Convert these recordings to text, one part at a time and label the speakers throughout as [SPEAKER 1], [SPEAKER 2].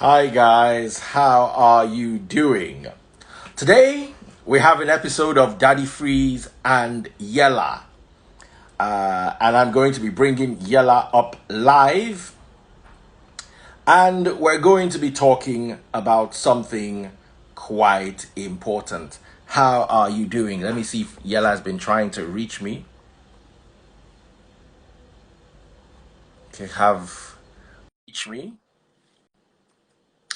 [SPEAKER 1] Hi guys, how are you doing? Today we have an episode of Daddy Freeze and Yella. And I'm going to be bringing Yella up live. And we're going to be talking about something quite important. How are you doing? Let me see if Yella has been trying to reach me. Okay, have reach me.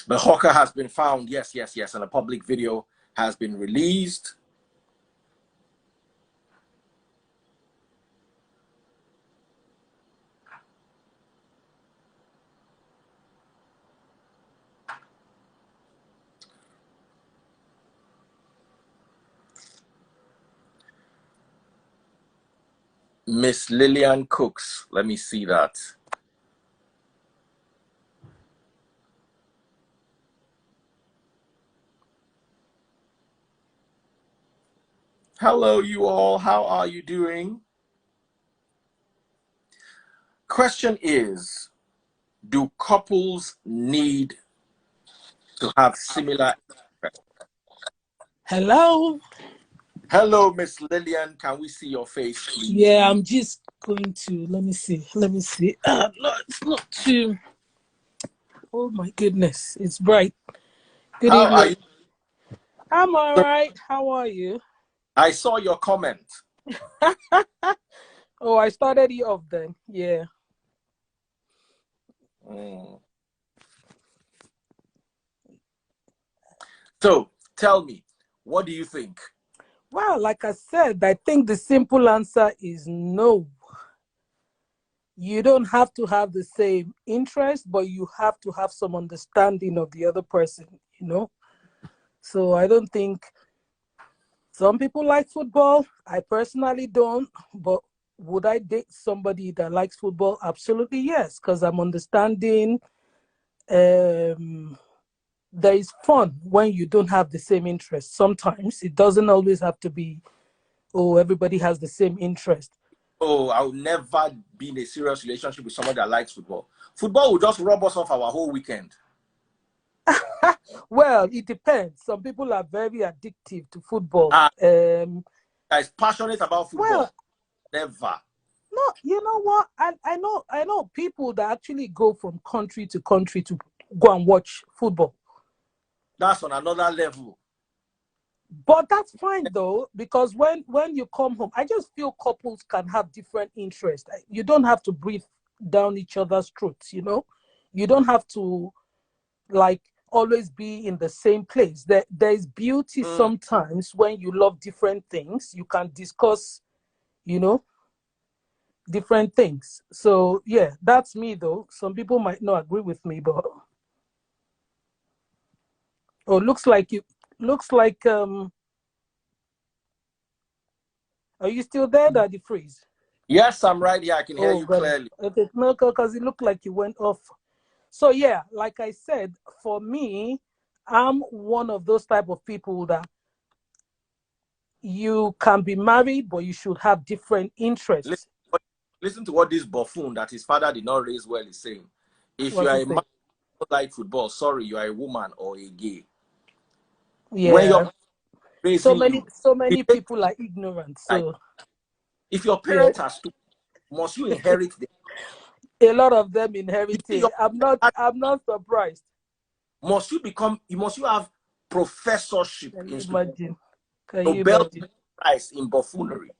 [SPEAKER 1] The hawker has been found. Yes, yes, yes. And a public video has been released. Miss Lillian Cooks. Let me see that. Hello, you all. How are you doing? Question is, do couples need to have similar interests?
[SPEAKER 2] Hello.
[SPEAKER 1] Hello, Miss Lillian. Can we see your face, please?
[SPEAKER 2] Yeah, I'm just going to let me see. No, it's not too. Oh my goodness, it's bright. Good
[SPEAKER 1] How are
[SPEAKER 2] evening.
[SPEAKER 1] you?
[SPEAKER 2] I'm all right. How are you?
[SPEAKER 1] I saw your comment.
[SPEAKER 2] Oh, I started you off then. Yeah.
[SPEAKER 1] So, tell me, what do you think?
[SPEAKER 2] Well, like I said, I think the simple answer is no. You don't have to have the same interest, but you have to have some understanding of the other person, So I don't think some people like football. I personally don't, but would I date somebody that likes football? Absolutely yes, because I'm understanding there is fun when you don't have the same interest. Sometimes it doesn't always have to be, oh, everybody has the same interest.
[SPEAKER 1] Oh, I'll never be in a serious relationship with someone that likes football. Football will just rob us off our whole weekend.
[SPEAKER 2] Well, it depends. Some people are very addictive to football.
[SPEAKER 1] Guys, passionate about football.
[SPEAKER 2] Well,
[SPEAKER 1] never.
[SPEAKER 2] No, you know what? I know people that actually go from country to country to go and watch football.
[SPEAKER 1] That's on another level.
[SPEAKER 2] But that's fine though, because when you come home, I just feel couples can have different interests. You don't have to breathe down each other's throats, You don't have to like always be in the same place. There's beauty sometimes when you love different things. You can discuss, different things. So yeah, that's me though. Some people might not agree with me, but looks like are you still there, Daddy Freeze?
[SPEAKER 1] Yes, I'm right here. I can hear you
[SPEAKER 2] God.
[SPEAKER 1] clearly.
[SPEAKER 2] Okay, no, because it looked like you went off. So yeah, like I said, for me, I'm one of those type of people that you can be married, but you should have different interests.
[SPEAKER 1] Listen to what this buffoon that his father did not raise well is saying. If you are a man who like football, sorry, you are a woman or a gay.
[SPEAKER 2] Yeah.
[SPEAKER 1] When you're raising
[SPEAKER 2] so many people are ignorant. So
[SPEAKER 1] if your parents are stupid, must you inherit them?
[SPEAKER 2] A lot of them inherit it. I'm not surprised.
[SPEAKER 1] Must you have professorship in
[SPEAKER 2] imagine? Can you
[SPEAKER 1] Nobel
[SPEAKER 2] imagine?
[SPEAKER 1] Prize in buffoonery?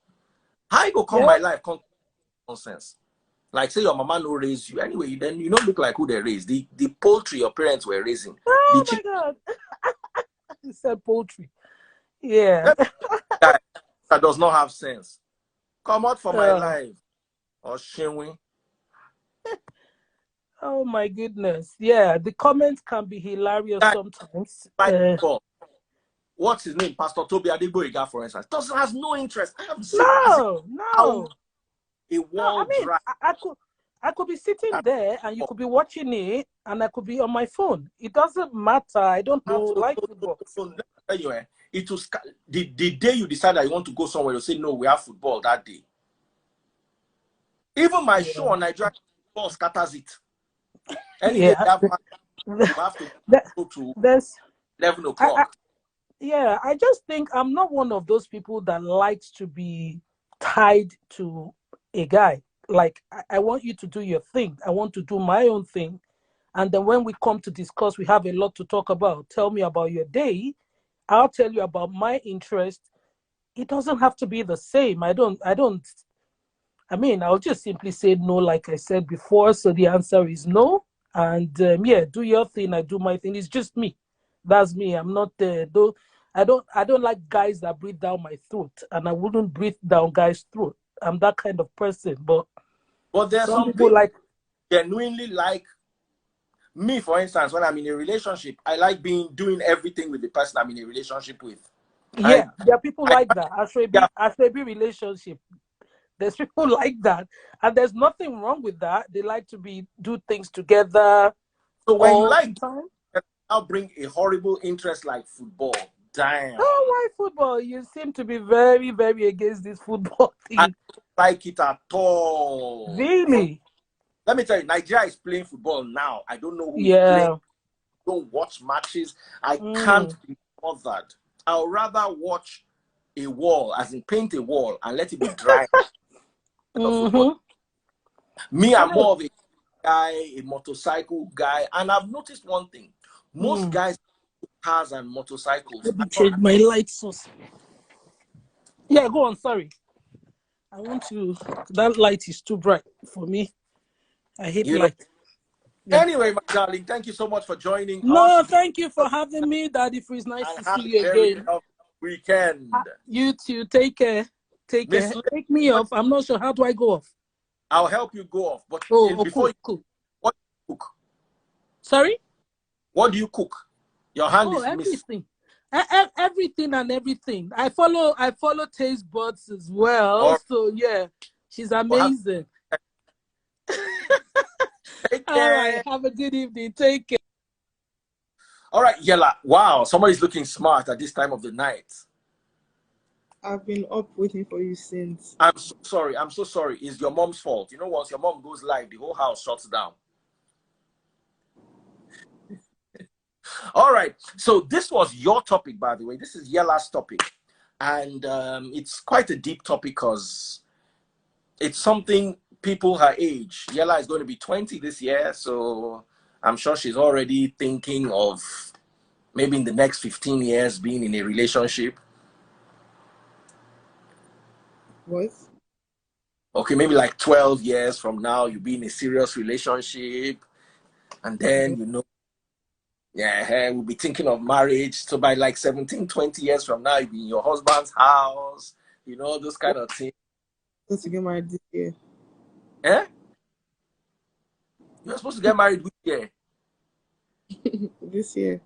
[SPEAKER 1] How you go come my life nonsense? Like say your mama no raise you anyway, then you don't look like who they raised. The poultry your parents were raising.
[SPEAKER 2] Oh my God! You said poultry. Yeah.
[SPEAKER 1] That does not have sense. Come out for my life, or shame.
[SPEAKER 2] Oh my goodness! Yeah, the comments can be hilarious sometimes.
[SPEAKER 1] What's his name? Pastor Toby Adegboyega, for instance, has no interest. I have
[SPEAKER 2] no.
[SPEAKER 1] A wall drive.
[SPEAKER 2] I could be sitting there and you could be watching it, and I could be on my phone. It doesn't matter. I don't have to like football.
[SPEAKER 1] Anyway, it was the day you decide that you want to go somewhere, you say no, we have football that day. Even my show on Nigeria football scatters it. Any day they have You have to
[SPEAKER 2] That,
[SPEAKER 1] go to
[SPEAKER 2] there's
[SPEAKER 1] 11
[SPEAKER 2] I
[SPEAKER 1] o'clock.
[SPEAKER 2] yeah, I just think I'm not one of those people that likes to be tied to a guy. Like I want you to do your thing. I want to do my own thing. And then when we come to discuss, we have a lot to talk about. Tell me about your day. I'll tell you about my interest. It doesn't have to be the same. I mean, I'll just simply say no, like I said before. So the answer is no. And yeah, do your thing. I do my thing. It's just me. That's me. I'm not though. I don't like guys that breathe down my throat, and I wouldn't breathe down guys' throat. I'm that kind of person. But
[SPEAKER 1] But there are
[SPEAKER 2] some
[SPEAKER 1] some
[SPEAKER 2] people
[SPEAKER 1] people
[SPEAKER 2] like,
[SPEAKER 1] genuinely like me, for instance, when I'm in a relationship, I like doing everything with the person I'm in a relationship with.
[SPEAKER 2] yeah,
[SPEAKER 1] I,
[SPEAKER 2] there are people
[SPEAKER 1] I
[SPEAKER 2] like that.
[SPEAKER 1] yeah.
[SPEAKER 2] Ashrebi relationship. There's people like that, and there's nothing wrong with that. They like to do things together
[SPEAKER 1] So when you
[SPEAKER 2] all the
[SPEAKER 1] like,
[SPEAKER 2] time.
[SPEAKER 1] I'll bring a horrible interest like football. Damn,
[SPEAKER 2] Oh, why football? You seem to be very, very against this football
[SPEAKER 1] I
[SPEAKER 2] thing.
[SPEAKER 1] don't like it at all.
[SPEAKER 2] Really?
[SPEAKER 1] Let me tell you, Nigeria is playing football now. I don't know who is playing.
[SPEAKER 2] Yeah.
[SPEAKER 1] Don't watch matches. I can't
[SPEAKER 2] Mm.
[SPEAKER 1] be bothered. I'll rather watch a wall, as in paint a wall, and let it be dry instead of football.
[SPEAKER 2] Mm-hmm.
[SPEAKER 1] Me,
[SPEAKER 2] I
[SPEAKER 1] I'm
[SPEAKER 2] know.
[SPEAKER 1] more of a guy, a motorcycle guy, and I've noticed one thing: most
[SPEAKER 2] Mm.
[SPEAKER 1] guys, cars and motorcycles
[SPEAKER 2] Let me
[SPEAKER 1] are not.
[SPEAKER 2] change my light source. Yeah, go on. Sorry. I want to. That light is too bright for me. I hate
[SPEAKER 1] You know.
[SPEAKER 2] light. Yeah.
[SPEAKER 1] Anyway, my darling, thank you so much for joining us.
[SPEAKER 2] No, thank you for having me, Daddy Freeze. Nice
[SPEAKER 1] And
[SPEAKER 2] to
[SPEAKER 1] have
[SPEAKER 2] see
[SPEAKER 1] a
[SPEAKER 2] you
[SPEAKER 1] very
[SPEAKER 2] again.
[SPEAKER 1] lovely weekend.
[SPEAKER 2] You too. Take care. Take
[SPEAKER 1] Miss
[SPEAKER 2] care.
[SPEAKER 1] Lynn,
[SPEAKER 2] Take me off. I'm not sure. How do I go off?
[SPEAKER 1] I'll help you go off. But before
[SPEAKER 2] Cool,
[SPEAKER 1] you,
[SPEAKER 2] cool.
[SPEAKER 1] what do you cook?
[SPEAKER 2] Sorry?
[SPEAKER 1] What do you cook? Your hand
[SPEAKER 2] Oh,
[SPEAKER 1] is miss.
[SPEAKER 2] everything. Everything and everything. I follow Taste Buds as well.
[SPEAKER 1] Or
[SPEAKER 2] So yeah, she's
[SPEAKER 1] have
[SPEAKER 2] amazing.
[SPEAKER 1] take
[SPEAKER 2] All right.
[SPEAKER 1] care.
[SPEAKER 2] Have a good evening. Take care.
[SPEAKER 1] All right, Yella. Wow, somebody's looking smart at this time of the night.
[SPEAKER 3] I've been up waiting for you since.
[SPEAKER 1] I'm so sorry. I'm so sorry. It's your mom's fault. You know, once your mom goes live, the whole house shuts down. All right. So this was your topic, by the way. This is Yella's topic. And it's quite a deep topic because it's something people her age. Yella is going to be 20 this year. So I'm sure she's already thinking of maybe in the next 15 years being in a relationship.
[SPEAKER 3] What?
[SPEAKER 1] Okay, maybe like 12 years from now, you'll be in a serious relationship. And then,
[SPEAKER 3] Okay.
[SPEAKER 1] you know, yeah, we'll be thinking of marriage. So by like 17, 20 years from now, you'll be in your husband's house, you know, those kind of things.
[SPEAKER 3] Supposed to get married this year.
[SPEAKER 1] Eh? You're supposed to get married which year?
[SPEAKER 3] This year.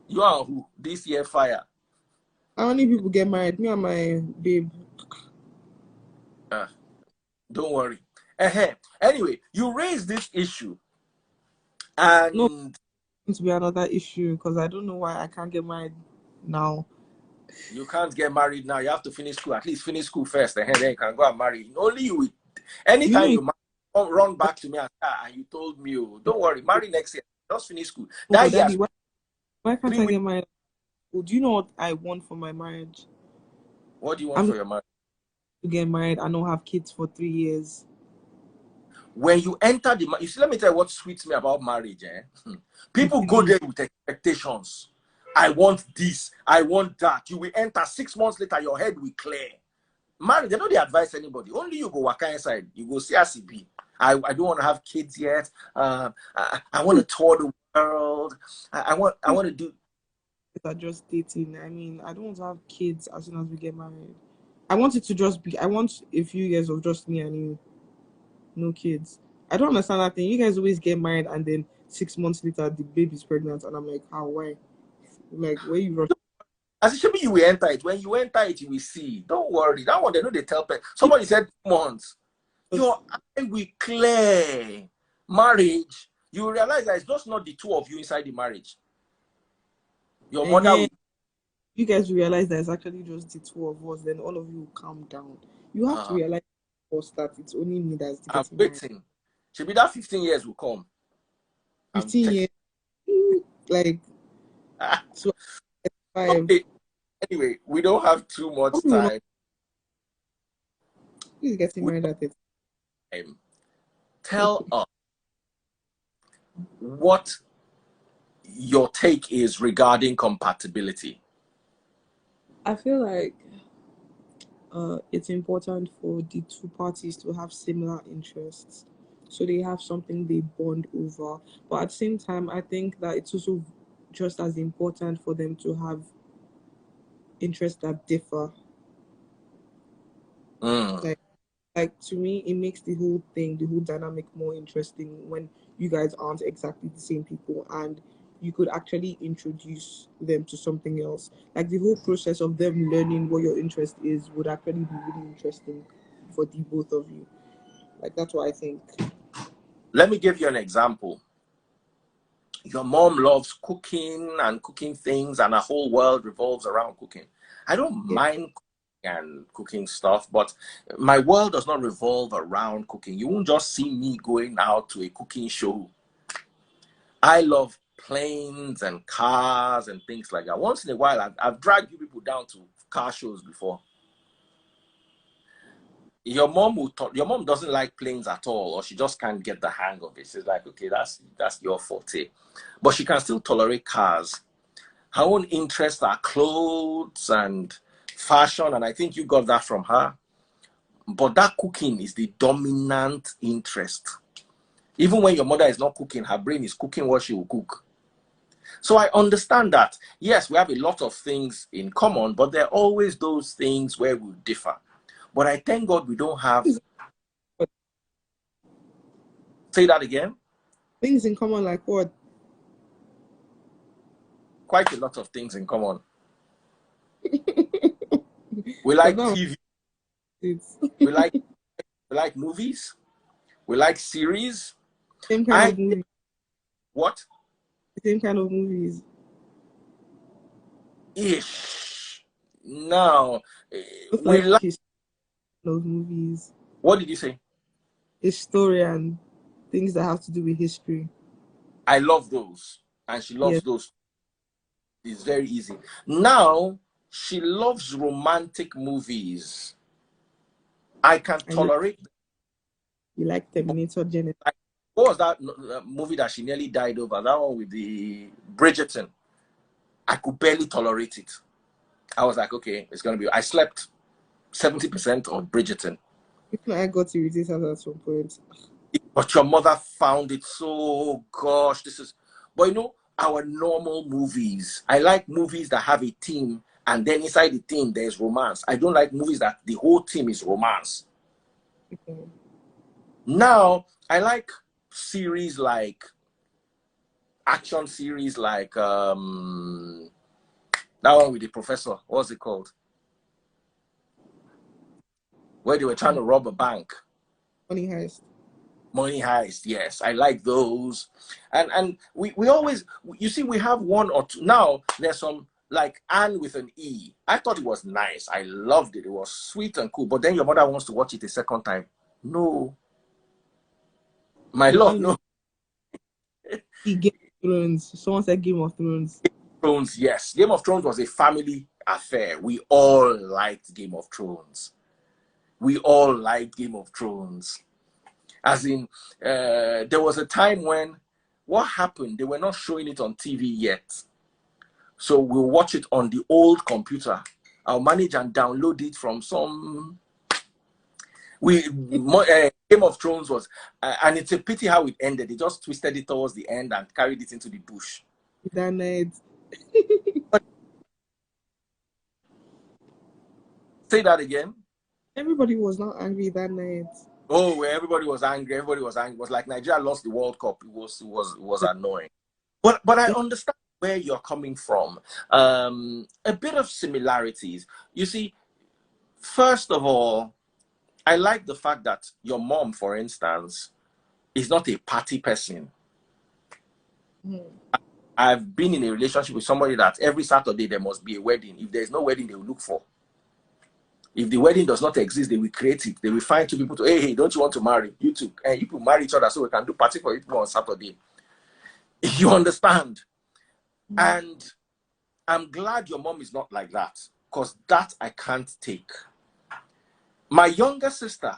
[SPEAKER 1] You are who? This year fire.
[SPEAKER 3] How many people get married? Me and my babe.
[SPEAKER 1] Uh, don't worry. Anyway, you raised this issue
[SPEAKER 3] No,
[SPEAKER 1] and
[SPEAKER 3] it's going to be another issue because I don't know why I can't get married now.
[SPEAKER 1] you can't get married now. You have to finish school. At least finish school first, and then you can go and marry. Only you will.
[SPEAKER 3] You know,
[SPEAKER 1] Anytime you marry, run back to me and you told me, oh, don't worry, marry next year. Just finish school.
[SPEAKER 3] oh,
[SPEAKER 1] That year,
[SPEAKER 3] daddy, why can't
[SPEAKER 1] three
[SPEAKER 3] I
[SPEAKER 1] weeks.
[SPEAKER 3] get married? Well, do you know what I want for my marriage?
[SPEAKER 1] What do you want
[SPEAKER 3] I'm
[SPEAKER 1] for
[SPEAKER 3] just
[SPEAKER 1] your marriage?
[SPEAKER 3] to get married and not have kids for 3 years.
[SPEAKER 1] When you enter you see, let me tell you what sweets me about marriage. People go
[SPEAKER 3] Okay.
[SPEAKER 1] there with expectations. I want this, I want that. You will enter 6 months later, your head will clear. Marriage, they don't they advise anybody. Only you go work inside. You go see CB. I don't want to have kids yet. I want to tour the world. I want to do.
[SPEAKER 3] Are just dating. I mean, I don't want to have kids as soon as we get married. I want it to just be, I want a few years of just me and you, no kids. I don't understand that thing. You guys always get married and then 6 months later the baby's pregnant and I'm like, how, why? Like, where you rush?
[SPEAKER 1] As it should be, you will enter it. When you enter it, you will see. Don't worry. That one, they know they tell people. Somebody said 2 months. Your eye will clear. Marriage, you will realize that it's just not the two of you inside the marriage. Your mother will.
[SPEAKER 3] You guys realize that it's actually just the two of us, then all of you will calm down. You have to
[SPEAKER 1] Uh,
[SPEAKER 3] realize first that it's only me that's
[SPEAKER 1] I'm
[SPEAKER 3] getting married.
[SPEAKER 1] waiting. Should be that 15 years will come. I'm
[SPEAKER 3] 15
[SPEAKER 1] checking.
[SPEAKER 3] years. like so five.
[SPEAKER 1] Okay. Anyway, we don't have too much
[SPEAKER 3] Probably will not.
[SPEAKER 1] time.
[SPEAKER 3] He's getting
[SPEAKER 1] We
[SPEAKER 3] married at it.
[SPEAKER 1] tell us what your take is regarding compatibility.
[SPEAKER 3] I feel like it's important for the two parties to have similar interests, so they have something they bond over. But at the same time, I think that it's also just as important for them to have interests that differ.
[SPEAKER 1] Mm.
[SPEAKER 3] Like like to me, it makes the whole thing, the whole dynamic more interesting when you guys aren't exactly the same people and you could actually introduce them to something else. Like the whole process of them learning what your interest is would actually be really interesting for the both of you. Like that's what I think.
[SPEAKER 1] Let me give you an example. Your mom loves cooking and cooking things, and her whole world revolves around cooking. I don't
[SPEAKER 3] Yeah.
[SPEAKER 1] mind cooking and cooking stuff, but my world does not revolve around cooking. You won't just see me going out to a cooking show. I love planes and cars and things like that. Once in a while, I've dragged you people down to car shows before. Your mom doesn't like planes at all, or she just can't get the hang of it. She's like, okay, that's your forte, but she can still tolerate cars. Her own interests are clothes and fashion, and I think you got that from her. But that cooking is the dominant interest. Even when your mother is not cooking, her brain is cooking what she will cook. So I understand that. Yes, we have a lot of things in common, but there are always those things where we differ. But I thank God we don't have. Say that again.
[SPEAKER 3] Things in common, like what?
[SPEAKER 1] Quite a lot of things in common. We
[SPEAKER 3] Because
[SPEAKER 1] like
[SPEAKER 3] now
[SPEAKER 1] TV.
[SPEAKER 3] it's
[SPEAKER 1] We like we like movies. We like series.
[SPEAKER 3] same kind
[SPEAKER 1] I
[SPEAKER 3] of movie,
[SPEAKER 1] what
[SPEAKER 3] same kind of movies.
[SPEAKER 1] ish. Now
[SPEAKER 3] Just
[SPEAKER 1] we
[SPEAKER 3] like
[SPEAKER 1] like.
[SPEAKER 3] his of movies,
[SPEAKER 1] What did you say?
[SPEAKER 3] historian, things that have to do with history.
[SPEAKER 1] I love those, and she
[SPEAKER 3] Yes,
[SPEAKER 1] loves those. It's very easy. Now she loves romantic movies. I can
[SPEAKER 3] I know
[SPEAKER 1] tolerate.
[SPEAKER 3] you like Terminator Genesis.
[SPEAKER 1] Like, what was that movie that she nearly died over? That one with the Bridgerton. I could barely tolerate it. I was like, okay, it's gonna be. I slept 70% on Bridgerton,
[SPEAKER 3] Even I got irritated at some point.
[SPEAKER 1] but your mother found it so. Gosh, this is. But you know, our normal movies. I like movies that have a theme, and then inside the theme there's romance. I don't like movies that the whole theme is romance.
[SPEAKER 3] Okay.
[SPEAKER 1] Now I like series like action series like that one with the professor. What's it called? Where they were trying to rob a bank.
[SPEAKER 3] Money Heist.
[SPEAKER 1] Money Heist, yes, I like those. And we always, you see, we have one or two. Now there's some like Anne with an E. I thought it was nice. I loved it. It was sweet and cool. But then your mother wants to watch it a second time. No, my
[SPEAKER 3] The
[SPEAKER 1] love,
[SPEAKER 3] one
[SPEAKER 1] no.
[SPEAKER 3] the Game of Thrones. Someone said Game of Thrones.
[SPEAKER 1] Thrones, yes. Game of Thrones was a family affair. We all liked Game of Thrones. We all liked Game of Thrones. As in, there was a time when what happened, they were not showing it on TV yet. So we'll watch it on the old computer. I'll manage and download it from some. Game of Thrones was, and it's a pity how it ended. They just twisted it towards the end and carried it into the bush.
[SPEAKER 3] That night.
[SPEAKER 1] Say that again.
[SPEAKER 3] Everybody was not angry that night.
[SPEAKER 1] Oh, where everybody was angry. Everybody was angry. It was like Nigeria lost the World Cup. It was annoying. But I understand where you're coming from. A bit of similarities. You see, first of all, I like the fact that your mom, for instance, is not a party person.
[SPEAKER 3] Mhm.
[SPEAKER 1] I've been in a relationship with somebody that every Saturday there must be a wedding. If there's no wedding, they will look for. If the wedding does not exist, they will create it. They will find two people to, hey, don't you want to marry? You two. And you people marry each other so we can do party for you people on Saturday. You understand? And I'm glad your mom is not like that, because that I can't take. My younger sister,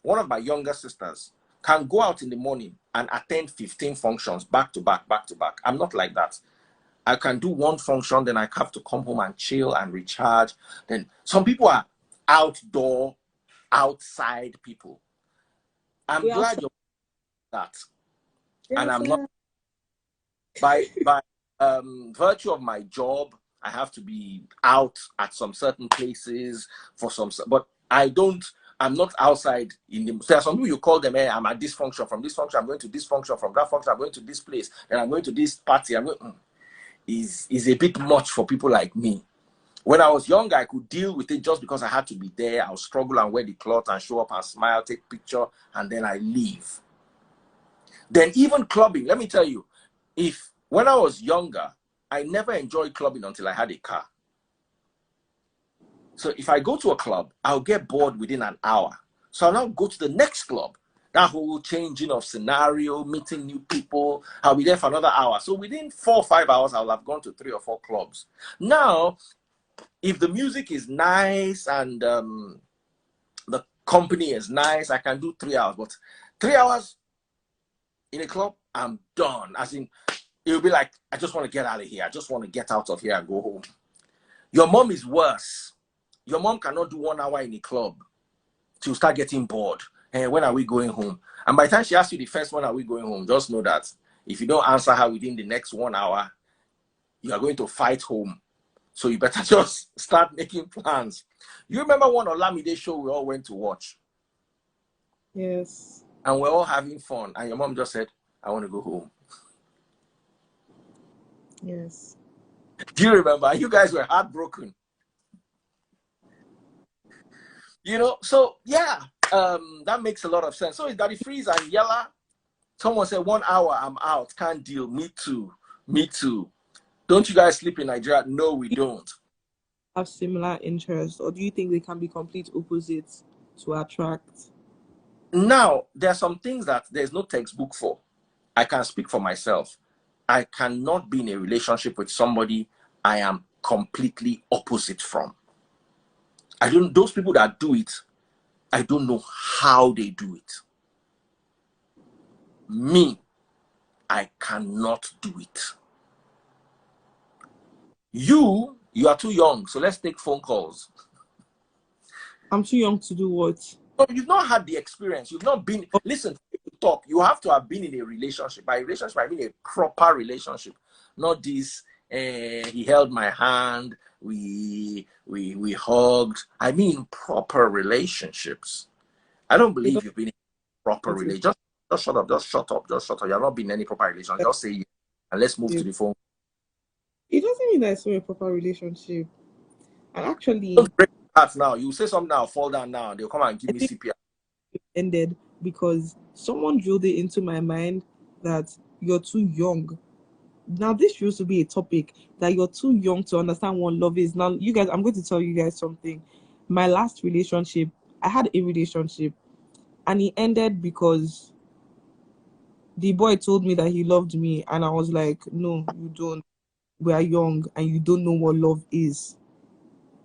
[SPEAKER 1] one of my younger sisters, can go out in the morning and attend 15 functions back to back, back to back. I'm not like that. I can do one function, then I have to come home and chill and recharge. Then some people are outdoor, outside people. I'm
[SPEAKER 3] Yeah,
[SPEAKER 1] glad you're that.
[SPEAKER 3] yeah,
[SPEAKER 1] And I'm not by virtue of my job, I have to be out at some certain places for some, but I'm not outside in the. There are some people you call them, hey, I'm at this function, from this function, I'm going to this function, from that function, I'm going to this place, and I'm going to this party. Is a bit much for people like me. When I was younger, I could deal with it just because I had to be there. I'll struggle and wear the cloth and show up and smile, take picture, and then I leave. Then even clubbing, let me tell you, if when I was younger, I never enjoyed clubbing until I had a car. So if I go to a club, I'll get bored within an hour. So I'll now go to the next club. That whole changing of scenario, meeting new people, I'll be there for another hour. So within 4 or 5 hours, I'll have gone to 3 or 4 clubs. Now, if the music is nice and the company is nice, I can do 3 hours. But 3 hours in a club, I'm done. As in, it'll be like, I just want to get out of here. I just want to get out of here and go home. Your mom is worse. Your mom cannot do 1 hour in a club. She'll start getting bored. Hey, when are we going home? And by the time she asks you the first one, are we going home? Just know that if you don't answer her within the next 1 hour, you are going to fight home. So you better just start making plans. You remember one Olamide show we all went to watch?
[SPEAKER 3] yes,
[SPEAKER 1] And we're all having fun. And your mom just said, I want to go home.
[SPEAKER 3] yes.
[SPEAKER 1] Do you remember? You guys were heartbroken. You know, so yeah, that makes a lot of sense. So is Daddy Freeze and Yella? Someone said 1 hour, I'm out. Can't deal. Me too. Me too. Don't you guys sleep in Nigeria? No, we don't.
[SPEAKER 3] Have similar interests, or do you think they can be complete opposites to attract?
[SPEAKER 1] Now, there are some things that there's no textbook for. I can speak for myself. I cannot be in a relationship with somebody I am completely opposite from. Those people that do it, I don't know how they do it. Me, I cannot do it. You are too young, so let's take phone calls.
[SPEAKER 3] I'm too young to do what?
[SPEAKER 1] No, you've not had the experience. You've not been. Listen, to talk. You have to have been in a relationship. By relationship, I mean a proper relationship, not this. He held my hand. We hugged. I mean proper relationships. I don't
[SPEAKER 3] It
[SPEAKER 1] believe you've been in a proper
[SPEAKER 3] doesn't
[SPEAKER 1] relationship. Just shut up. Just shut up. Just shut up. You're not been in any proper relationship. Just say yes, and let's move to the phone.
[SPEAKER 3] it doesn't mean that it's not a proper relationship. And actually,
[SPEAKER 1] Don't break hearts now. You say something now, fall down now. They'll come and give
[SPEAKER 3] I
[SPEAKER 1] me
[SPEAKER 3] think
[SPEAKER 1] CPR.
[SPEAKER 3] it ended because someone drilled it into my mind that you're too young. Now, this used to be a topic that you're too young to understand what love is. Now, you guys, I'm going to tell you guys something. My last relationship, I had a relationship, and it ended because the boy told me that he loved me, and I was like, no, you don't. We are young, and you don't know what love is.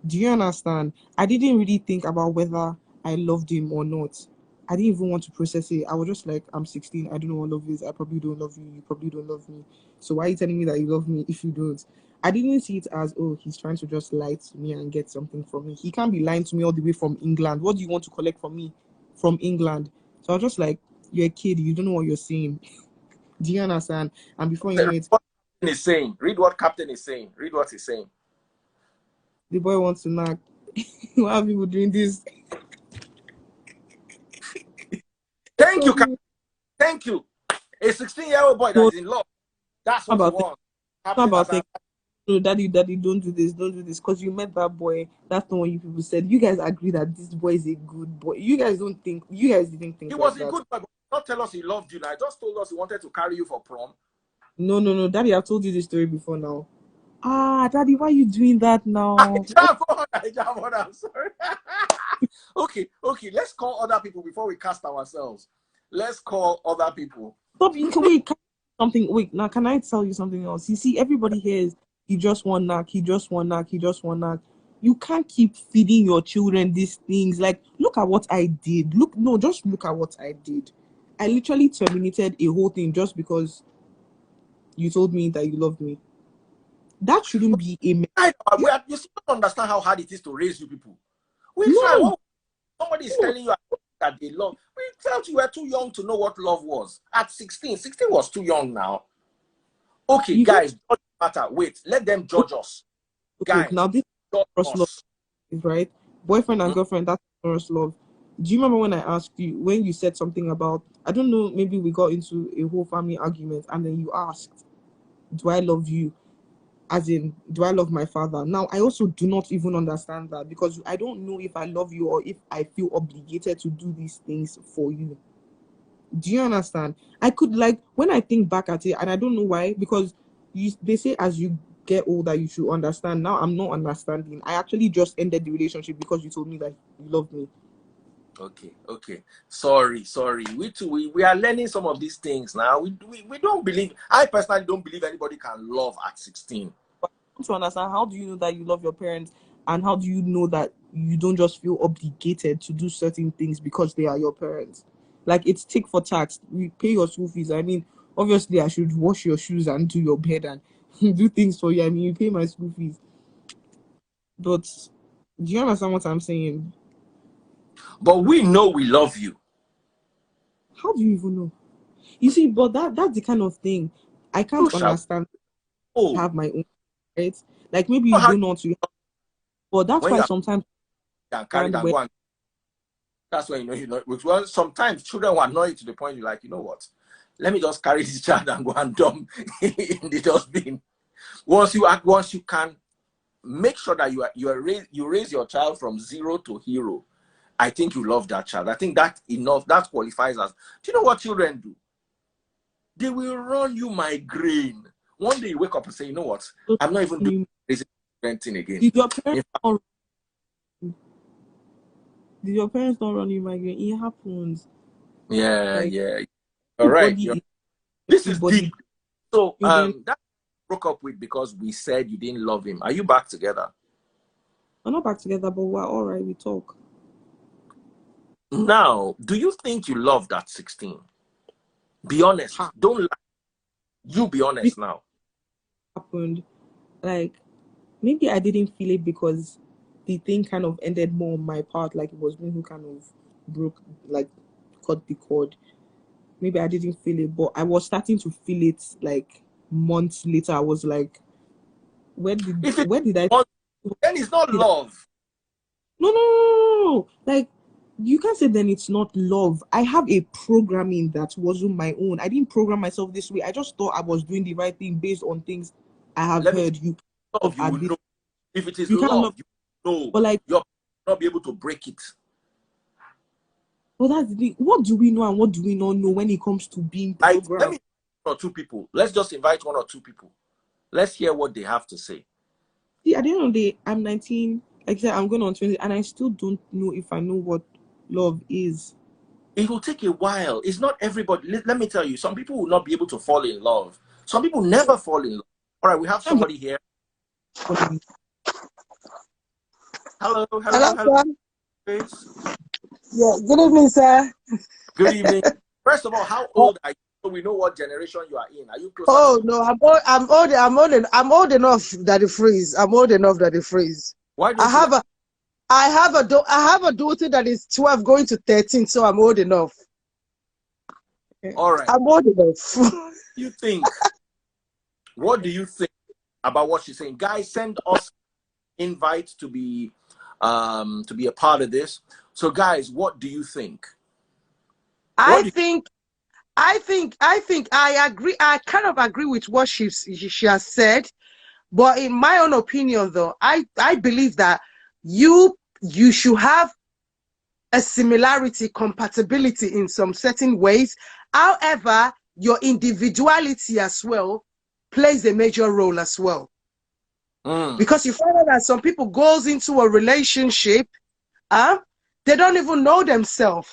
[SPEAKER 3] Do you understand? I didn't really think about whether I loved him or not. I didn't even want to process it. I was just like, I'm 16. I don't know what love is. I probably don't love you. You probably don't love me. So why are you telling me that you love me if you don't? I didn't see it as, oh, he's trying to just lie to me and get something from me. He can't be lying to me all the way from England. What do you want to collect from me from England? So I was just like, you're a kid. You don't know what you're saying. Do you understand? And before you know
[SPEAKER 1] Read
[SPEAKER 3] it,
[SPEAKER 1] what Captain is saying. Read what Captain is saying. Read what he's saying.
[SPEAKER 3] the boy wants to knock. Why are people doing this?
[SPEAKER 1] Thank
[SPEAKER 3] So
[SPEAKER 1] you, Captain. Thank you. A 16-year-old boy that
[SPEAKER 3] no,
[SPEAKER 1] is in love. That's
[SPEAKER 3] not
[SPEAKER 1] what he
[SPEAKER 3] about
[SPEAKER 1] wants.
[SPEAKER 3] not
[SPEAKER 1] Captain has
[SPEAKER 3] about
[SPEAKER 1] an.
[SPEAKER 3] things. No, daddy, don't do this. Because you met that boy. That's not what you people said. You guys agree that this boy is a good boy. You guys didn't
[SPEAKER 1] He
[SPEAKER 3] think like
[SPEAKER 1] was a
[SPEAKER 3] that.
[SPEAKER 1] good boy, but not tell us he loved you. Now, he just told us he wanted to carry you for prom.
[SPEAKER 3] No, no, no, daddy, I've told you this story before now. Ah, daddy, why are you doing that now?
[SPEAKER 1] I'm sorry. Okay. Let's call other people before we cast ourselves. Let's call other people.
[SPEAKER 3] Stop, you can wait. something. Wait, now can I tell you something else? You see, everybody here is he just want knack, he just want knack, he just want knack. You can't keep feeding your children these things. Like, look at what I did. Look, no, just look at what I did. I literally terminated a whole thing just because you told me that you loved me. That shouldn't be a
[SPEAKER 1] You still don't understand how hard it is to raise you people. We try.
[SPEAKER 3] no.
[SPEAKER 1] Somebody is telling you that they love. We felt you were too young to know what love was. At 16, 16 was too young now. Okay,
[SPEAKER 3] You
[SPEAKER 1] guys, doesn't matter. Wait, let them judge us.
[SPEAKER 3] okay,
[SPEAKER 1] Guys,
[SPEAKER 3] now this
[SPEAKER 1] judge
[SPEAKER 3] is love,
[SPEAKER 1] us.
[SPEAKER 3] right? Boyfriend and
[SPEAKER 1] Hmm?
[SPEAKER 3] girlfriend, that's first love. Do you remember when I asked you when you said something about I don't know, maybe we got into a whole family argument and then you asked, do I love you? As in, do I love my father? Now, I also do not even understand that because I don't know if I love you or if I feel obligated to do these things for you. Do you understand? I could, like, when I think back at it, and I don't know why, because they say as you get older, you should understand. Now, I'm not understanding. I actually just ended the relationship because you told me that you love me.
[SPEAKER 1] Okay. Sorry. We too, we are learning some of these things now. We don't believe, I personally don't believe anybody can love at 16.
[SPEAKER 3] To understand, how do you know that you love your parents, and how do you know that you don't just feel obligated to do certain things because they are your parents? Like, it's tick for tax. We pay your school fees. I mean, obviously I should wash your shoes and do your bed and do things for you. I mean, you pay my school fees, but do you understand what I'm saying?
[SPEAKER 1] But we know we love you.
[SPEAKER 3] How do you even know? You see, but that's the kind of thing I can't
[SPEAKER 1] Crucial.
[SPEAKER 3] understand.
[SPEAKER 1] Oh,
[SPEAKER 3] Have my own, right? Like, maybe you
[SPEAKER 1] how
[SPEAKER 3] don't want to, but that's
[SPEAKER 1] when
[SPEAKER 3] why
[SPEAKER 1] you
[SPEAKER 3] sometimes
[SPEAKER 1] can carry it
[SPEAKER 3] around
[SPEAKER 1] and
[SPEAKER 3] where
[SPEAKER 1] go and that's when you know. Well, sometimes children will annoy you to the point you're like, you know what? Let me just carry this child and go and dump in the dustbin. Once you can make sure that you raise your child from zero to hero. I think you love that child. I think that enough. That qualifies as. Do you know what children do? They will run you migraine. One day you wake up and say, you know what? I'm not even doing this thing again.
[SPEAKER 3] did your parents
[SPEAKER 1] In fact,
[SPEAKER 3] not Did your parents not run you migraine? It happens.
[SPEAKER 1] yeah.
[SPEAKER 3] Like,
[SPEAKER 1] All right.
[SPEAKER 3] everybody
[SPEAKER 1] This is
[SPEAKER 3] everybody
[SPEAKER 1] deep. So
[SPEAKER 3] children
[SPEAKER 1] that broke up with because we said you didn't love him. Are you back together?
[SPEAKER 3] are not back together, but we're all right. We talk.
[SPEAKER 1] Now, do you think you loved at 16? Be honest.
[SPEAKER 3] Ha,
[SPEAKER 1] Don't lie. You be
[SPEAKER 3] this
[SPEAKER 1] honest now.
[SPEAKER 3] happened. Like, maybe I didn't feel it because the thing kind of ended more on my part. Like, it was me who kind of broke, like, cut the cord. Maybe I didn't feel it, but I was starting to feel it. Like, months later, I was like,
[SPEAKER 1] If it's
[SPEAKER 3] where did I?
[SPEAKER 1] one, then it's not
[SPEAKER 3] Did
[SPEAKER 1] love.
[SPEAKER 3] No. Like, you can't say then it's not love. I have a programming that wasn't my own. I didn't program myself this way. I just thought I was doing the right thing based on things I have
[SPEAKER 1] Let me tell
[SPEAKER 3] heard. You
[SPEAKER 1] you,
[SPEAKER 3] love
[SPEAKER 1] love, you
[SPEAKER 3] at
[SPEAKER 1] will
[SPEAKER 3] this,
[SPEAKER 1] know. If it is
[SPEAKER 3] you can't love,
[SPEAKER 1] love, you know.
[SPEAKER 3] but like,
[SPEAKER 1] You'll not be able to break it.
[SPEAKER 3] well, that's the thing. What do we know and what do we not know when it comes to being
[SPEAKER 1] Right? Let
[SPEAKER 3] programmed?
[SPEAKER 1] me one or two people. Let's just invite one or two people. Let's hear what they have to say.
[SPEAKER 3] See, at the end of the day, I'm 19. Like I said, I'm going on 20, and I still don't know if I know what love is.
[SPEAKER 1] It will take a while. It's not everybody. Let me tell you, some people will not be able to fall in love. Some people never fall in love. All right, we have
[SPEAKER 3] I'm
[SPEAKER 1] somebody here.
[SPEAKER 3] just
[SPEAKER 4] Hello,
[SPEAKER 1] Hello,
[SPEAKER 4] sir.
[SPEAKER 1] please.
[SPEAKER 4] Yeah, good evening, sir.
[SPEAKER 1] Good evening. First of all, how
[SPEAKER 4] Oh,
[SPEAKER 1] old are you? So we know what generation you are in. Are you closer to
[SPEAKER 4] oh
[SPEAKER 1] me?
[SPEAKER 4] no, I'm old enough that it freeze. I'm old enough that it freeze.
[SPEAKER 1] Why
[SPEAKER 4] I
[SPEAKER 1] don't you?
[SPEAKER 4] have a, I have a daughter that is 12 going to 13, so I'm old enough.
[SPEAKER 1] All right.
[SPEAKER 4] I'm old enough.
[SPEAKER 1] You think? What do you think about what she's saying? Guys, send us invites to be a part of this. So, guys, what do you think? What
[SPEAKER 4] I
[SPEAKER 1] do you,
[SPEAKER 4] think, I agree. I kind of agree with what she has said, but in my own opinion, though, I believe that you should have a similarity, compatibility in some certain ways. However, your individuality as well plays a major role as well. Because you find out that some people goes into a relationship, they don't even know themselves.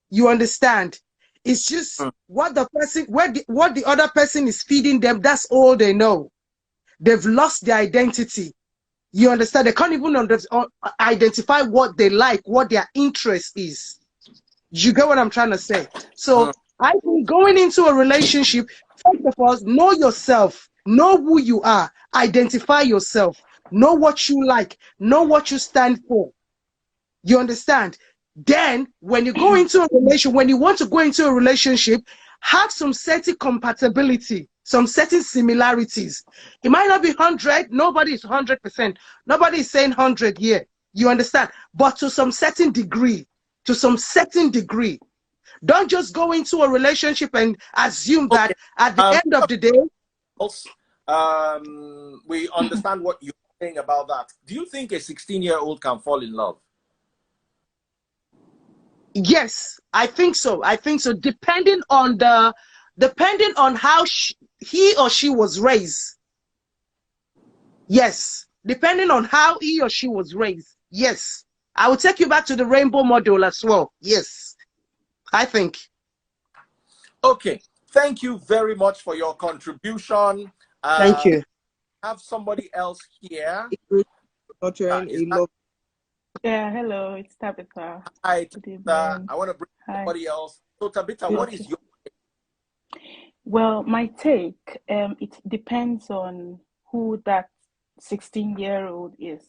[SPEAKER 4] You understand? It's just what the person, what the other person is feeding them. That's all they know. They've lost their identity. You understand? They can't even identify what they like, what their interest is. You get what I'm trying to say? So I think going into a relationship, first of all, know yourself, know who you are, identify yourself, know what you like, know what you stand for. You understand? Then when you go into a relationship, when you want to go into a relationship, have some certain compatibility, some certain similarities. It might not be 100, nobody is 100%. Nobody is saying 100 here. You understand? But to some certain degree, to some certain degree. Don't just go into a relationship and assume that at the end of the day.
[SPEAKER 1] We understand what you're saying about that. Do you think a 16-year-old can fall in love?
[SPEAKER 4] Yes, I think so. I think so. Depending on how he or she was raised. Yes, depending on how he or she was raised. Yes, I will take you back to the rainbow model as well. Yes, I think.
[SPEAKER 1] Okay, thank you very much for your contribution.
[SPEAKER 4] Thank you.
[SPEAKER 1] Have somebody else here.
[SPEAKER 5] Yeah, hello, it's Tabitha.
[SPEAKER 1] Hi, Tabitha. I want to bring somebody else. So, Tabitha, what is your take?
[SPEAKER 5] Well, my take, it depends on who that 16-year-old is.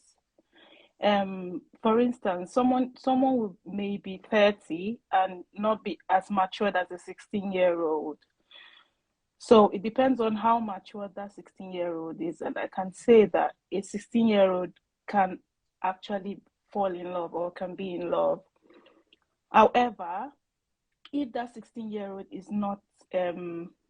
[SPEAKER 5] For instance, someone who may be 30 and not be as mature as a 16-year-old. So it depends on how mature that 16-year-old is, and I can say that a 16-year-old can actually fall in love or can be in love. However, if that 16-year-old is not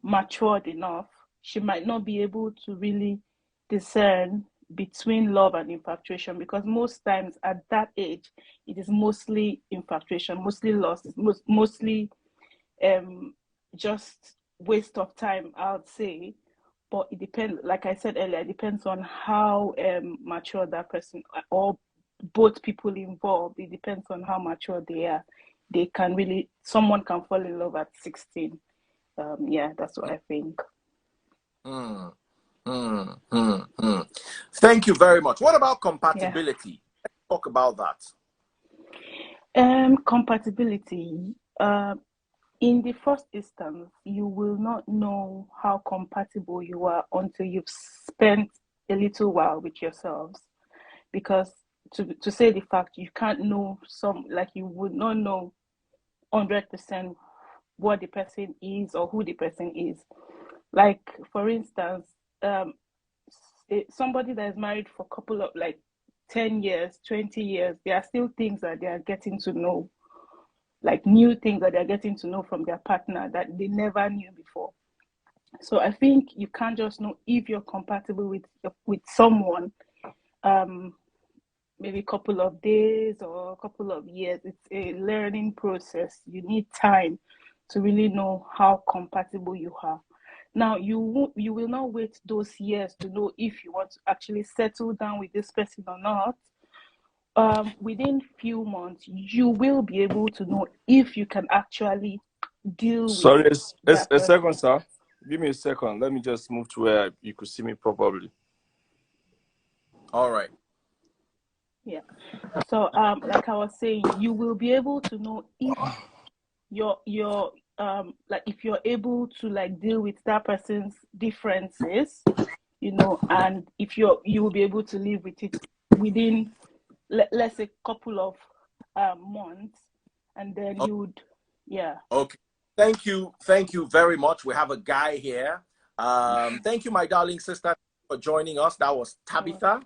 [SPEAKER 5] matured enough, she might not be able to really discern between love and infatuation, because most times at that age, it is mostly infatuation, mostly lust, mostly just waste of time, I would say. But it depends, like I said earlier, it depends on how mature that person or both people involved. It depends on how mature they are. Someone can fall in love at 16. Yeah, that's what I think.
[SPEAKER 1] Thank you very much. What about compatibility? Yeah. Let's talk about
[SPEAKER 5] that. Compatibility. In the first instance, you will not know how compatible you are until you've spent a little while with yourselves. Because to say the fact, you can't know you would not know 100% what the person is or who the person is. Like, for instance, somebody that is married for a couple of 10 years, 20 years, there are still things that they are getting to know, like new things that they're getting to know from their partner that they never knew before. So I think you can't just know if you're compatible with someone maybe a couple of days or a couple of years. It's a learning process. You need time to really know how compatible you are. Now, you will not wait those years to know if you want to actually settle down with this person or not. Within few months, you will be able to know if you can actually deal with that
[SPEAKER 6] a second, sir. Give me a second. Let me just move to where you could see me properly.
[SPEAKER 1] All right.
[SPEAKER 5] Yeah. So, like I was saying, you will be able to know if you're if you're able to deal with that person's differences, and if you will be able to live with it within let's say couple of months, and then you would, yeah.
[SPEAKER 1] Okay. Thank you very much. We have a guy here. Thank you, my darling sister, for joining us. That was Tabitha.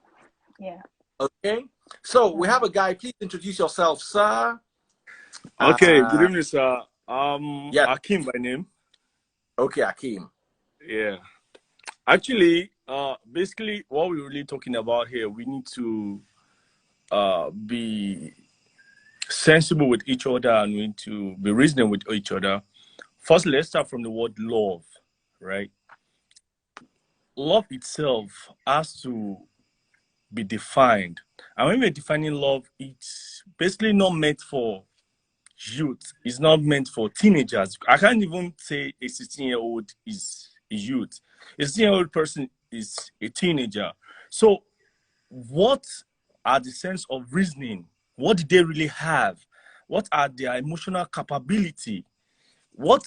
[SPEAKER 5] Yeah.
[SPEAKER 1] Okay. So we have a guy. Please introduce yourself, sir.
[SPEAKER 6] Okay. Good evening, sir.
[SPEAKER 1] Yeah.
[SPEAKER 6] Akeem by name.
[SPEAKER 1] Okay, Akeem.
[SPEAKER 6] Yeah. Actually, basically, what we're really talking about here, we need to be sensible with each other, and we need to be reasonable with each other. First, let's start from the word love, right? Love itself has to be defined. And when we're defining love, it's basically not meant for youth. It's not meant for teenagers. I can't even say a 16-year-old is a youth. A 16-year-old person is a teenager. So what are the sense of reasoning? What do they really have? What are their emotional capability? What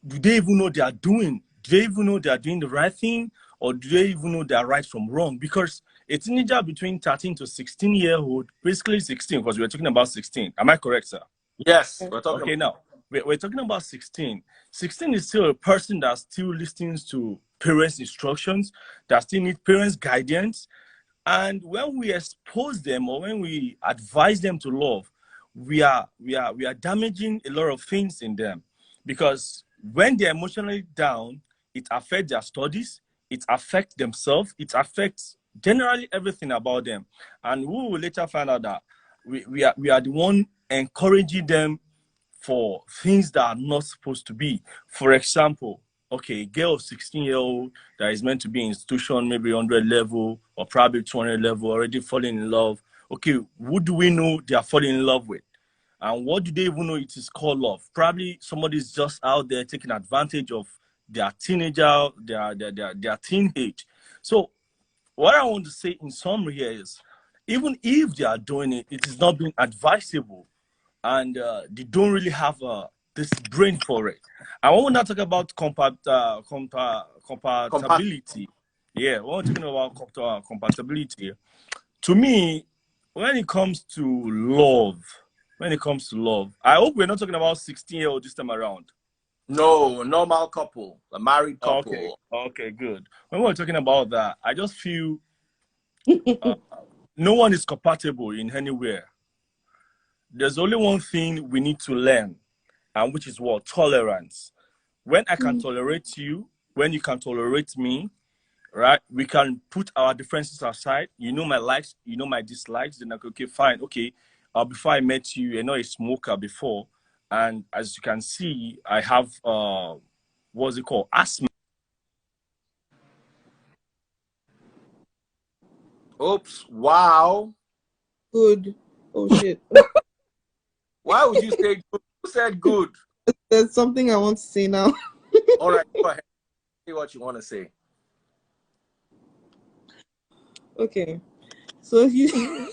[SPEAKER 6] do they even know they are doing? Do they even know they are doing the right thing? Or do they even know they are right from wrong? Because a teenager between 13 to 16-year-old, basically 16, because we're talking about 16. Am I correct, sir?
[SPEAKER 1] Yes, we're talking.
[SPEAKER 6] Okay, now we're talking about 16. 16 is still a person that still listens to parents' instructions, that still needs parents' guidance. And when we expose them or when we advise them to love, we are damaging a lot of things in them. Because when they're emotionally down, it affects their studies, it affects themselves, it affects generally everything about them. And we will later find out that we are the one encouraging them for things that are not supposed to be. For example, okay, a girl of 16-year-old that is meant to be in institution, maybe 100 level or probably 200 level, already falling in love. Okay, who do we know they are falling in love with? And what do they even know it is called love? Probably somebody's just out there taking advantage of their teenager, their teenage. So what I want to say in summary here is, even if they are doing it, it is not being advisable, and they don't really have this brain for it. And when we're not talking about compatibility, yeah, when we're talking about compatibility, to me, when it comes to love, I hope we're not talking about 16-year-old this time around.
[SPEAKER 1] No, normal couple, a married couple.
[SPEAKER 6] Okay, good. When we're talking about that, I just feel no one is compatible in anywhere. There's only one thing we need to learn, and which is what? Tolerance. When I can tolerate you, when you can tolerate me, right? We can put our differences aside. You know my likes, you know my dislikes. Then like, okay, fine, okay. Before I met you, you're not a smoker before, and as you can see, I have what's it called? Asthma.
[SPEAKER 1] Oops! Wow.
[SPEAKER 3] Good. Oh shit.
[SPEAKER 1] Why would you say good? Who said good?
[SPEAKER 3] There's something I want to say now.
[SPEAKER 1] All right, go ahead. Say what you want to say.
[SPEAKER 3] Okay. So if you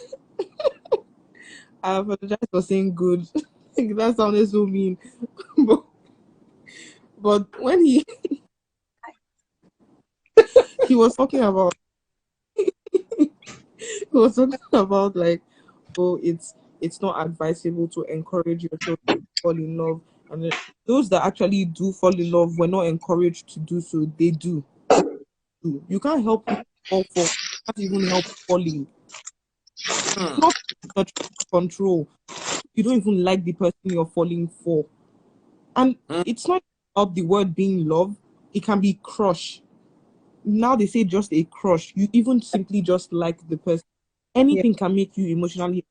[SPEAKER 3] I apologize for saying good. That sounded so mean. but when he was talking about like, oh, it's not advisable to encourage your children to fall in love, and then those that actually do fall in love were not encouraged to do so. They do. You can't help people fall for. You can't even help falling. It's not much control. You don't even like the person you're falling for, and it's not about the word being love. It can be crush. Now they say just a crush. You even simply just like the person. Anything can make you emotionally,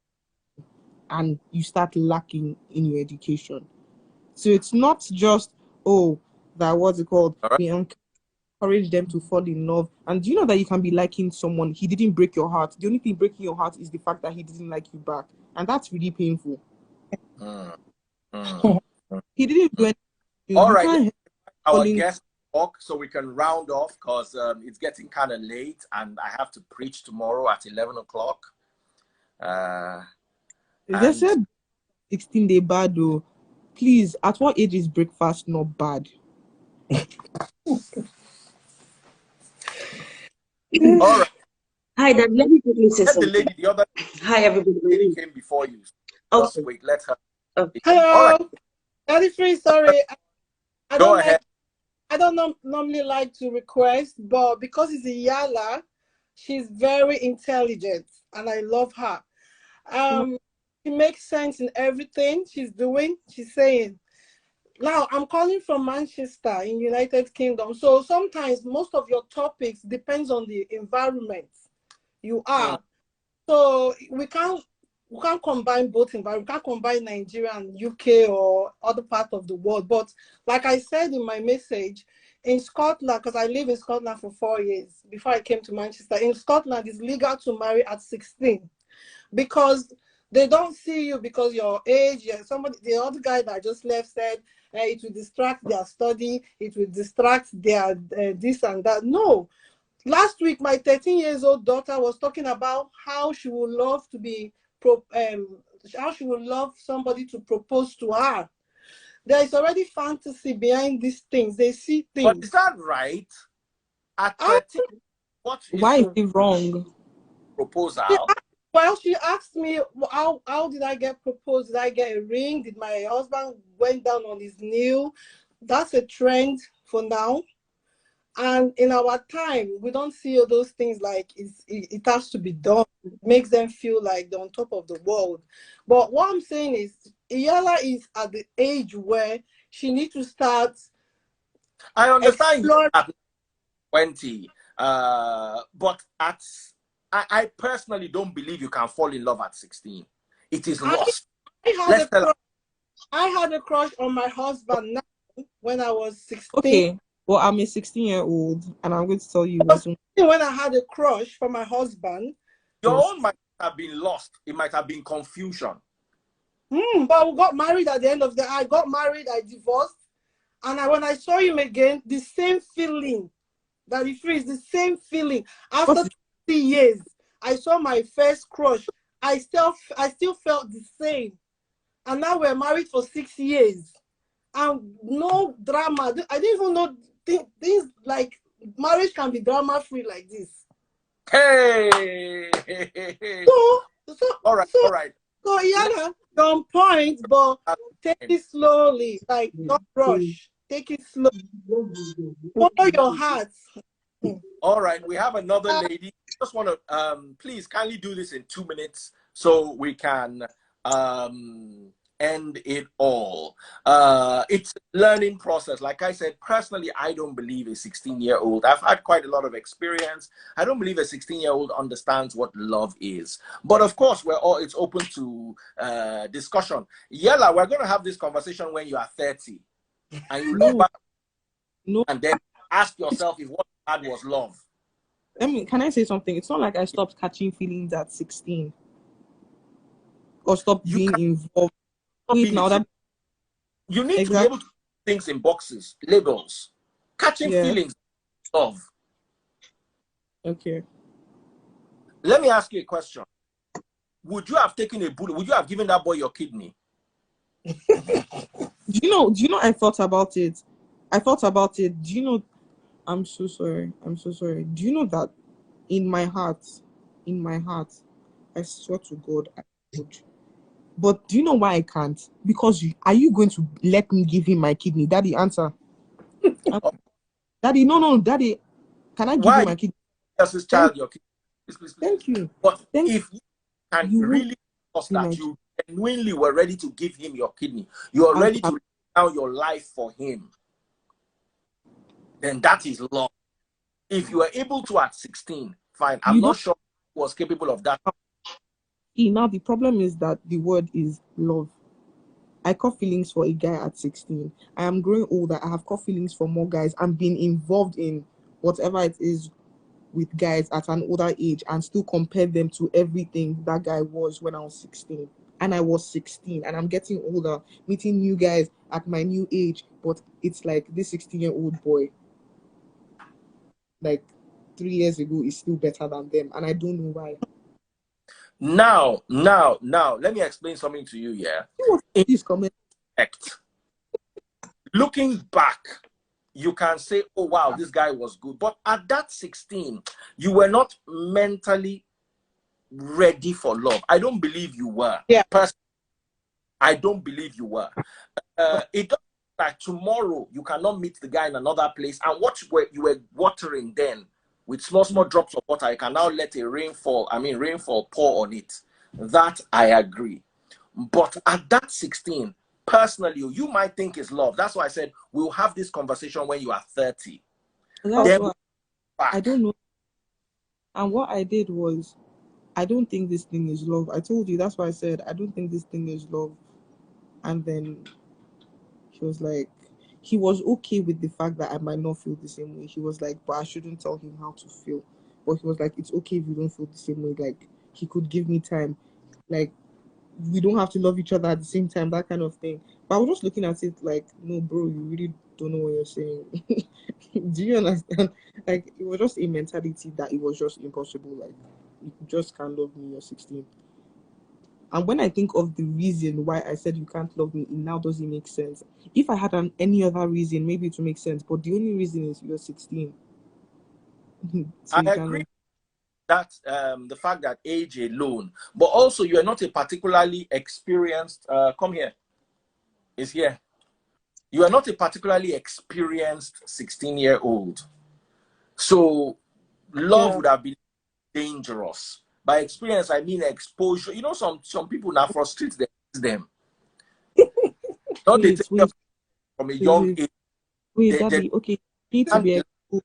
[SPEAKER 3] and you start lacking in your education. So it's not just, oh, that what's it called?
[SPEAKER 1] All right.
[SPEAKER 3] We encourage them to fall in love. And do you know that you can be liking someone, he didn't break your heart. The only thing breaking your heart is the fact that he didn't like you back. And that's really painful. He didn't do anything.
[SPEAKER 1] All
[SPEAKER 3] You
[SPEAKER 1] right.
[SPEAKER 3] can't
[SPEAKER 1] Our guest talk so we can round off because it's getting kind of late and I have to preach tomorrow at 11 o'clock.
[SPEAKER 3] They said 16 day bad though. Please, at what age is breakfast not bad?
[SPEAKER 1] All right.
[SPEAKER 7] Hi, Dad. Let me quickly say something.
[SPEAKER 1] The other
[SPEAKER 7] Hi, everybody.
[SPEAKER 1] lady came before you. Just wait, let her.
[SPEAKER 8] Hello.
[SPEAKER 1] All right.
[SPEAKER 8] Daddy Free, sorry.
[SPEAKER 1] Go ahead.
[SPEAKER 8] I don't normally like to request, but because it's a Yalla, she's very intelligent and I love her. She makes sense in everything she's doing. She's saying, now I'm calling from Manchester in United Kingdom. So sometimes most of your topics depends on the environment you are. So we can't combine both environments. We can't combine Nigeria and UK or other part of the world. But like I said in my message, in Scotland, because I lived in Scotland for 4 years before I came to Manchester, in Scotland it's legal to marry at 16 because They don't see you because your age. Somebody, the other guy that just left said it will distract their study, it will distract their this and that. No. Last week, my 13 years old daughter was talking about how she would love to be, how she would love somebody to propose to her. There is already fantasy behind these things. They see
[SPEAKER 1] But is
[SPEAKER 8] things.
[SPEAKER 1] that right? At
[SPEAKER 8] I,
[SPEAKER 1] 13, what is
[SPEAKER 3] Why is
[SPEAKER 1] so
[SPEAKER 3] it wrong?
[SPEAKER 1] proposal?
[SPEAKER 8] well, she asked me, how did I get proposed? Did I get a ring? Did my husband went down on his knee? That's a trend for now. And in our time, we don't see all those things like it has to be done. It makes them feel like they're on top of the world. But what I'm saying is, Yella is at the age where she needs to start
[SPEAKER 1] I understand you
[SPEAKER 8] exploring.
[SPEAKER 1] at 20, but I personally don't believe you can fall in love at 16. It is
[SPEAKER 8] I,
[SPEAKER 1] lost.
[SPEAKER 8] I had
[SPEAKER 1] Let's
[SPEAKER 8] a
[SPEAKER 1] tell her.
[SPEAKER 8] crush. I had a crush on my husband now when I was 16.
[SPEAKER 3] Okay, well, I'm a 16-year-old, and I'm going to tell you
[SPEAKER 8] I was
[SPEAKER 3] what's
[SPEAKER 8] 16 when I had a crush for my husband.
[SPEAKER 1] Your own might have been lost. It might have been confusion.
[SPEAKER 8] But we got married at the end of the. I got married. I divorced, and when I saw him again, the same feeling. That he feels the same feeling. After 20 years, I saw my first crush. I still felt the same. And now we're married for 6 years. And no drama. I didn't even know things like marriage can be drama free like this.
[SPEAKER 1] Hey. All right.
[SPEAKER 8] So yeah, on point, but take it slowly. Like don't rush. Take it slow. Follow your heart.
[SPEAKER 1] All right, we have another lady. Just want to please kindly do this in 2 minutes so we can end it all. It's a learning process. Like I said, personally, I don't believe a 16-year-old. I've had quite a lot of experience. I don't believe a 16-year-old understands what love is. But of course, it's open to discussion. Yella, we're going to have this conversation when you are 30, and you look back and then ask yourself if what you had was love.
[SPEAKER 3] Can I say something? It's not like I stopped catching feelings at 16 or stopped being involved. Wait, now that
[SPEAKER 1] you need to be able to put things in boxes, labels. Catching feelings, love.
[SPEAKER 3] Okay.
[SPEAKER 1] Let me ask you a question. Would you have taken a bullet? Would you have given that boy your kidney?
[SPEAKER 3] Do you know, I thought about it. Do you know, I'm so sorry. Do you know that in my heart, I swear to God, I would. But do you know why I can't? Because are you going to let me give him my kidney? Daddy, answer. Daddy, no, Daddy, can I give you my kidney?
[SPEAKER 1] Yes, his child, your kidney. Please.
[SPEAKER 3] Thank you.
[SPEAKER 1] But if you can really trust that you genuinely were ready to give him your kidney, you are ready to lay down your life for him, then that is love. If you were able to at 16, fine. I'm not sure who was capable of that.
[SPEAKER 3] Now the problem is that the word is love. I caught feelings for a guy at 16. I am growing older. I have caught feelings for more guys. I'm being involved in whatever it is with guys at an older age and still compare them to everything that guy was when I was 16. And I was 16 and I'm getting older, meeting new guys at my new age. But it's like this 16-year-old boy, like 3 years ago, is still better than them. And I don't know why.
[SPEAKER 1] Now, let me explain something to you, yeah?
[SPEAKER 3] Please comment.
[SPEAKER 1] Looking back, you can say, oh, wow, this guy was good. But at that 16, you were not mentally ready for love. I don't believe you were.
[SPEAKER 8] Yeah.
[SPEAKER 1] Personally, I don't believe you were. It doesn't like tomorrow you cannot meet the guy in another place, and what you were watering then with small drops of water, you can now let rainfall pour on it. That I agree. But at that 16, personally, you might think it's love. That's why I said we'll have this conversation when you are 30.
[SPEAKER 3] I don't know. And what I did was, I don't think this thing is love. I told you, that's why I said I don't think this thing is love. And then he was like, he was okay with the fact that I might not feel the same way. He was like, but I shouldn't tell him how to feel. But he was like, it's okay if you don't feel the same way. Like, he could give me time. Like, we don't have to love each other at the same time, that kind of thing. But I was just looking at it like, no, bro, you really don't know what you're saying. Do you understand? Like, it was just a mentality that it was just impossible. Like, you just can't love me, you're 16. And when I think of the reason why I said you can't love me, it now doesn't make sense. If I had any other reason, maybe it would make sense. But the only reason is you're 16. So
[SPEAKER 1] I
[SPEAKER 3] you can't
[SPEAKER 1] agree
[SPEAKER 3] love.
[SPEAKER 1] that the fact that age alone, but also you are not a particularly experienced. Come here, is here. You are not a particularly experienced 16-year-old, so love
[SPEAKER 8] Yeah.
[SPEAKER 1] would have been dangerous. By experience, I mean exposure. You know, some people now frustrate them. Not they
[SPEAKER 3] Wait,
[SPEAKER 1] take them
[SPEAKER 3] wait,
[SPEAKER 1] from a
[SPEAKER 3] wait,
[SPEAKER 1] young
[SPEAKER 3] wait,
[SPEAKER 1] age.
[SPEAKER 3] wait,
[SPEAKER 1] They
[SPEAKER 3] Daddy. Okay, need to
[SPEAKER 1] can't.
[SPEAKER 3] be exposed.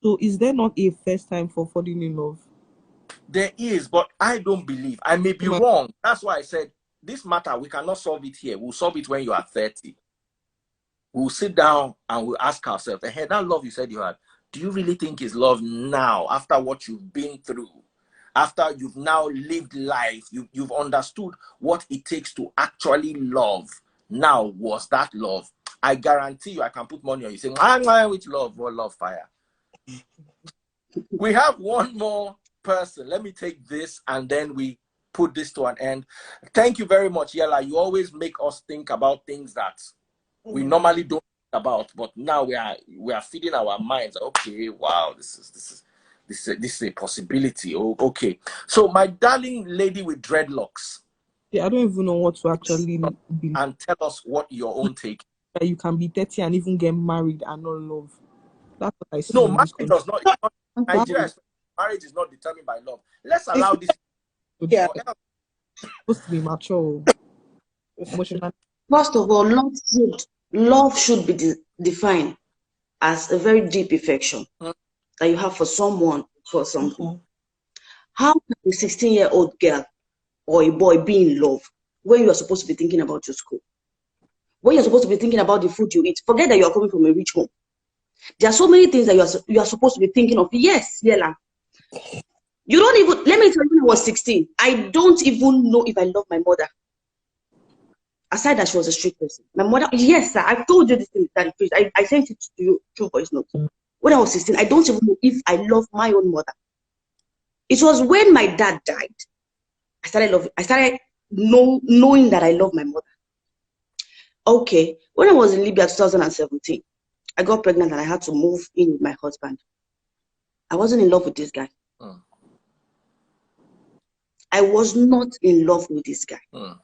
[SPEAKER 3] So is there not a first time for falling in love?
[SPEAKER 1] There is, but I don't believe. I may be
[SPEAKER 3] Oh my,
[SPEAKER 1] wrong. That's why I said this matter, we cannot solve it here. We'll solve it when you are 30. We'll sit down and we'll ask ourselves, hey, that love you said you had, do you really think is love now after what you've been through? After you've now lived life, you've understood what it takes to actually love. Now, was that love? I guarantee you, I can put money on you saying, I'm with love or love fire. We have one more person. Let me take this and then we put this to an end. Thank you very much, Yella. You always make us think about things that we normally don't think about, but now we are feeding our minds. Okay, wow, this is a possibility. Oh, okay. So my darling lady with dreadlocks,
[SPEAKER 3] I don't even know what to actually believe.
[SPEAKER 1] and tell us what your own take.
[SPEAKER 3] That you can be 30 and even get married and not love. That's what I see
[SPEAKER 1] No,
[SPEAKER 3] in this
[SPEAKER 1] marriage
[SPEAKER 3] country.
[SPEAKER 1] does not.
[SPEAKER 4] Wow.
[SPEAKER 1] Nigeria, marriage is not determined by love. Let's allow this.
[SPEAKER 8] Yeah.
[SPEAKER 1] Or else,
[SPEAKER 3] Supposed to be mature, emotional.
[SPEAKER 7] First of all, love should be defined as a very deep affection
[SPEAKER 1] mm,
[SPEAKER 7] that you have for someone, for something. How can a 16-year-old girl or a boy be in love when you are supposed to be thinking about your school? When you're supposed to be thinking about the food you eat? Forget that you are coming from a rich home. There are so many things that you are supposed to be thinking of. Yes, Yella. You don't even, let me tell you, when I was 16, I don't even know if I love my mother. Aside that she was a street person. My mother, yes, sir, I've told you this thing that I sent it to you through voice notes. When I was 16, I don't even know if I love my own mother. It was when my dad died, I started knowing that I love my mother. Okay, when I was in Libya 2017, I got pregnant and I had to move in with my husband. I wasn't in love with this guy.
[SPEAKER 1] mm,
[SPEAKER 7] I was not in love with this guy.
[SPEAKER 1] mm.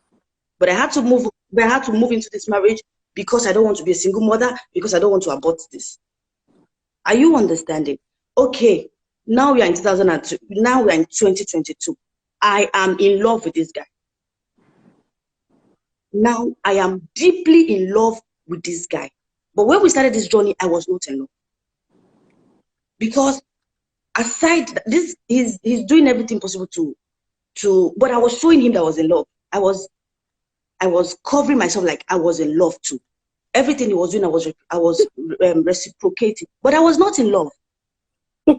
[SPEAKER 7] But I had to move into this marriage because I don't want to be a single mother, because I don't want to abort this. Are you understanding? Okay, now we are in 2002. Now we are in 2022. I am in love with this guy. Now I am deeply in love with this guy. But when we started this journey, I was not in love. Because aside this, he's doing everything possible but I was showing him that I was in love. I was covering myself like I was in love too. Everything he was doing, I was reciprocating, but I was not in love.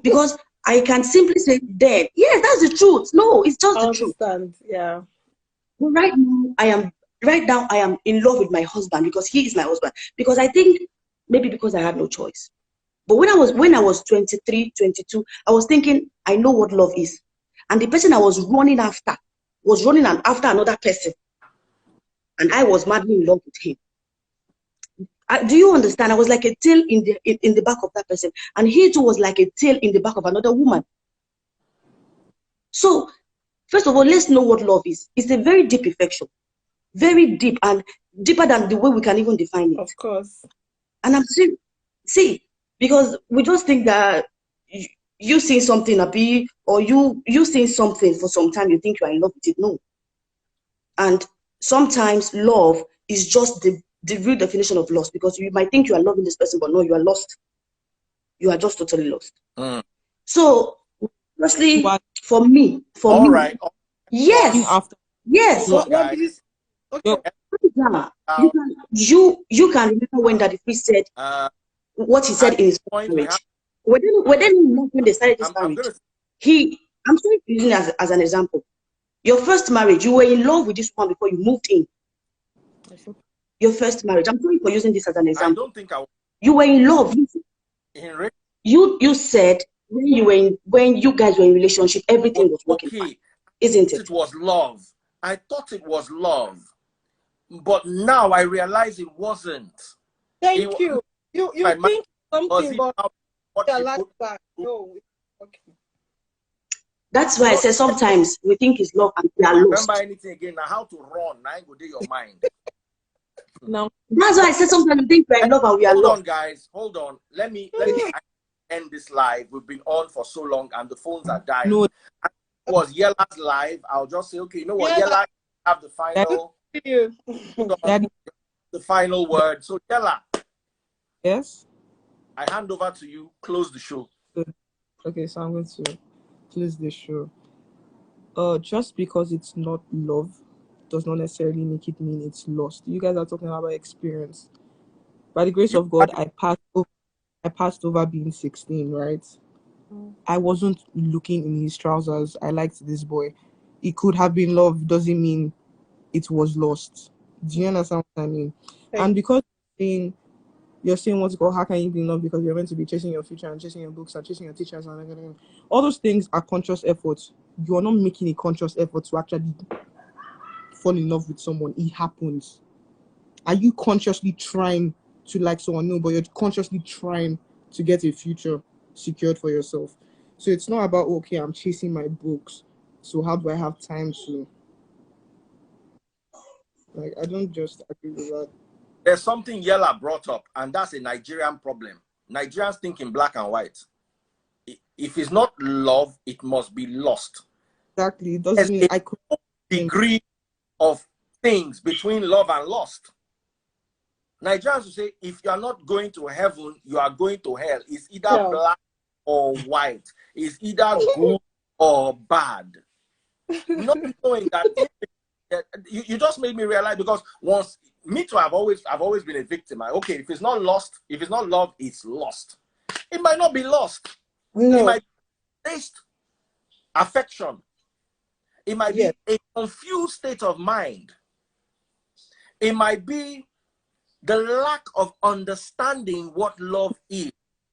[SPEAKER 7] Because I can simply say, "Dead." Yes, that's the truth. No, it's just
[SPEAKER 8] I
[SPEAKER 7] the truth.
[SPEAKER 8] understand. Yeah.
[SPEAKER 7] But right now, I am in love with my husband because he is my husband. Because I think maybe because I had no choice. But when I was 23, 22, I was thinking, I know what love is. And the person I was running after was running after another person. And I was madly in love with him. Do you understand? I was like a tail in the back of that person. And he too was like a tail in the back of another woman. So, first of all, let's know what love is. It's a very deep affection. Very deep, and deeper than the way we can even define it.
[SPEAKER 8] Of course.
[SPEAKER 7] And I'm saying, see, because we just think that you seeing something happy, or you seeing something for some time, you think you are in love with it. No. And sometimes love is just the real definition of lost, because you might think you are loving this person, but no, you are lost. You are just totally lost.
[SPEAKER 1] Mm.
[SPEAKER 7] So, firstly,
[SPEAKER 3] But
[SPEAKER 7] for me,
[SPEAKER 1] All right.
[SPEAKER 7] yes,
[SPEAKER 3] after
[SPEAKER 7] yes.
[SPEAKER 3] So,
[SPEAKER 8] What did you say? Okay.
[SPEAKER 7] You can remember when Daddy Free said what he said
[SPEAKER 1] at
[SPEAKER 7] in
[SPEAKER 1] this
[SPEAKER 7] his
[SPEAKER 1] point, we have.
[SPEAKER 7] marriage. When they started this
[SPEAKER 1] I'm
[SPEAKER 7] marriage,
[SPEAKER 1] going to.
[SPEAKER 7] I'm still using it as an example. Your first marriage, you were in love with this one before you moved in. Your first marriage. I'm sorry for using this as an example.
[SPEAKER 1] I don't think I was
[SPEAKER 7] You were in love.
[SPEAKER 1] in
[SPEAKER 7] You said when you guys were in relationship, everything was working fine, isn't it?
[SPEAKER 1] It was love. I thought it was love, but now I realize it wasn't.
[SPEAKER 8] Thank you. You think something, but no. Okay.
[SPEAKER 7] That's why I said sometimes we think it's love and we are lost.
[SPEAKER 1] Remember anything again? Now how to run? Now go to your mind.
[SPEAKER 3] No.
[SPEAKER 7] That's why I said sometimes we think we're in love and we are lost.
[SPEAKER 1] Hold on, guys. Hold on. Let me end this live. We've been on for so long and the phones are dying.
[SPEAKER 3] No.
[SPEAKER 1] It was Yella's live. I'll just say, okay, you know what? Yella have the final. The final word. So Yella.
[SPEAKER 3] Yes.
[SPEAKER 1] I hand over to you. Close the show.
[SPEAKER 3] Okay, so I'm going to close the show. Just because it's not love does not necessarily make it mean it's lost. You guys are talking about experience. By the grace of God, I passed over being 16, right? I wasn't looking in his trousers. I liked this boy. It could have been love, doesn't mean it was lost. Do you understand what I mean? And because you're saying what's called, how can you be in love? Because you're meant to be chasing your future and chasing your books and chasing your teachers and all those things are conscious efforts. You are not making a conscious effort to actually fall in love with someone. It happens. Are you consciously trying to like someone? No, but you're consciously trying to get a future secured for yourself. So it's not about, okay, I'm chasing my books, so how do I have time to, like, I don't just agree with that.
[SPEAKER 1] There's something Yella brought up, and that's a Nigerian problem. Nigerians think in black and white. If it's not love, it must be lost.
[SPEAKER 3] Exactly. It doesn't mean I could
[SPEAKER 1] degree of things between love and lust. Nigerians will say, if you are not going to heaven, you are going to hell. It's either black or white. It's either good or bad. Not knowing that you just made me realize, because once me too, I've always been a victim. Okay, if it's not lost, if it's not love, it's lost. It might not be lost.
[SPEAKER 8] No.
[SPEAKER 1] It might be taste, affection. It might be a confused state of mind. It might be the lack of understanding what love is.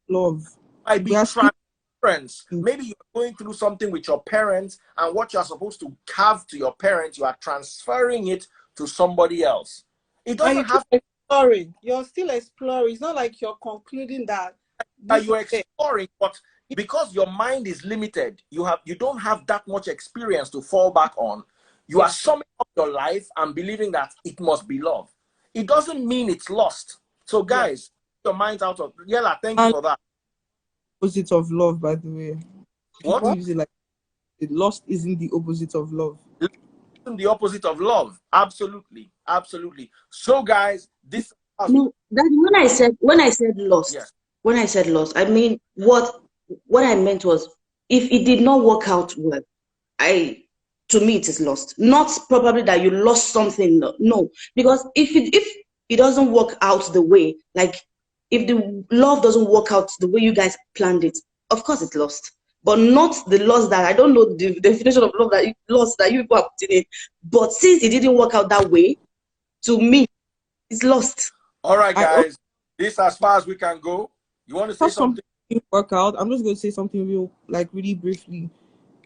[SPEAKER 3] Love.
[SPEAKER 1] It might be transference. Maybe you're going through something with your parents, and what you're supposed to have to your parents, you are transferring it to somebody else. It doesn't have to
[SPEAKER 8] exploring. You're still exploring. It's not like you're concluding that
[SPEAKER 1] you're exploring, but because your mind is limited, you don't have that much experience to fall back on. You are summing up your life and believing that it must be love. It doesn't mean it's lost. So guys, your mind's out of Yella. Thank you for that.
[SPEAKER 3] Opposite of love, by the way.
[SPEAKER 1] What?
[SPEAKER 3] Use it like lost isn't the opposite of love.
[SPEAKER 1] The opposite of love. Absolutely. Absolutely. So guys, this
[SPEAKER 7] no, that when I said lost, when I said lost, I mean what I meant was, if it did not work out well, to me it is lost. Not probably that you lost something. No, because if it doesn't work out the way, like if the love doesn't work out the way you guys planned it, of course it's lost. But not the loss that I don't know the definition of love that you lost that you people are putting in. But since it didn't work out that way, to me, it's lost.
[SPEAKER 1] All right, guys. This is as far as we can go. You want to say something?
[SPEAKER 3] Didn't work out. I'm just going to say something really briefly.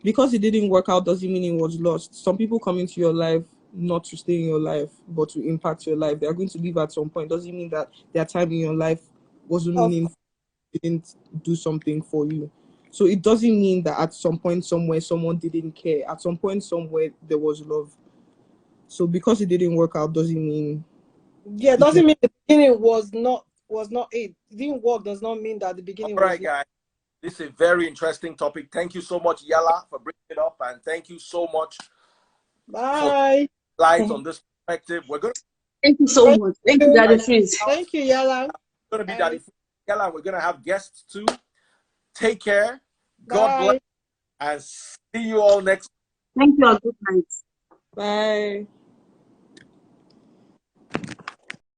[SPEAKER 3] Because it didn't work out doesn't mean it was lost. Some people come into your life not to stay in your life, but to impact your life. They are going to leave at some point. Doesn't mean that their time in your life wasn't meaningful. It didn't do something for you. So it doesn't mean that at some point somewhere someone didn't care. At some point somewhere there was love. So because it didn't work out doesn't mean
[SPEAKER 8] doesn't mean the beginning was not it. It didn't work does not mean that the beginning was.
[SPEAKER 1] All right, guys. This is a very interesting topic. Thank you so much, Yella, for bringing it up, and thank you so much
[SPEAKER 8] for
[SPEAKER 1] light on this perspective. We're going to
[SPEAKER 7] thank you so much. Thank you, Daddy Freeze.
[SPEAKER 8] Thank you, Yella.
[SPEAKER 1] We're going to be Daddy Freeze, Yella. We're going to have guests too. Take care.
[SPEAKER 8] Bye.
[SPEAKER 1] God bless, and see you all next.
[SPEAKER 7] Thank you. Good night.
[SPEAKER 3] Bye.